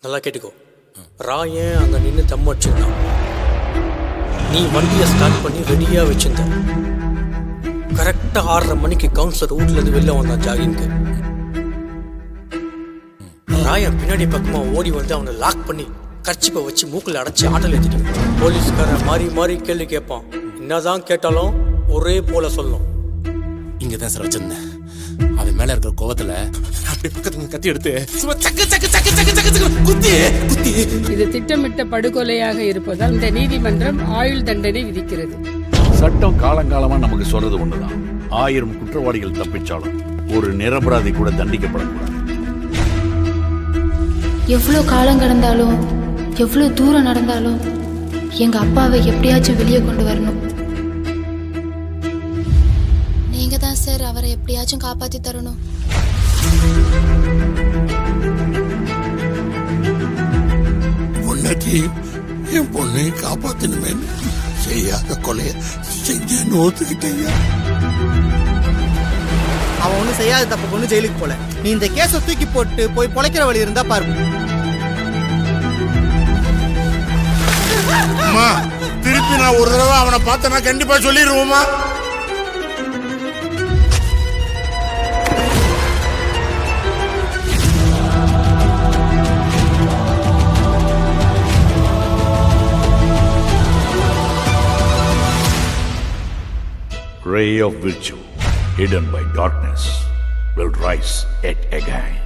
நல்லா கேட்டுக்கோ. ராயன் அங்கே நின்று தம் அடிச்சிருந்தான். நீ வண்டியை ஸ்டார்ட் பண்ணி ரெடியாக வச்சிருந்த. கரெக்டாக 6:30 மணிக்கு கவுன்சிலர் வீட்டிலேருந்து வெளில வந்தான் ஜாகிங்க்கு. ராயன் பின்னாடி பக்கமாக ஓடி வந்து அவனை லாக் பண்ணி கர்ச்சிப்பை வச்சு மூக்கில் அடைச்சி ஆட்டல் ஏற்றிட்டு போலீஸ்காரன் மாறி மாறி கேள்வி கேட்பான். என்னதான் கேட்டாலும் ஒரே போல சொல்லும். இங்கே தான் சார் வச்சிருந்தேன். அவன் மேலே இருக்கிற கோவத்தில் அப்படி பக்கத்துல கத்தி எடுத்து சக்கு சக்கு சக்கு சக்கு சக்கு குத்தி குத்தி. இது திட்டமிட்ட படுகொலையாக இருப்பதால் இந்த நீதிமன்றம் ஆயுள் தண்டனை விதிக்கிறது. சட்டம் காலங்காலமா நமக்கு சொல்றது ஒண்ணுதான். 1000 குற்றவாளிகள் தப்பிச்சாலும் ஒரு நிரபராதி கூட தண்டிக்கப்படக்கூடாது. எவ்வளோ காலம் கடந்தாலும் எவ்வளோ தூரம் நடந்தாலும் எங்க அப்பாவை எப்படியாச்சும் வெளியே கொண்டு வரணும். நீங்க தான் சார் அவரை எப்படியாச்சும் காப்பாத்தி தரணும். பொண்ணையும் என் பொண்ணையும் காப்பாத்தணுமே செய்யாத கொலைய செஞ்சேன்னு ஒத்துக்கிட்டீங்க. அவன் ஒன்றும் செய்யாத தப்பு கொண்டு ஜெயிலுக்கு போல. நீ இந்த கேஸை தூக்கி போட்டு போய் பொழைக்கிற வழி இருந்தா பாரு. அம்மா, திருப்பி நான் ஒரு தடவை அவனை பார்த்தனா கண்டிப்பா சொல்லிடுவோமா? Ray of virtue hidden by darkness will rise yet again.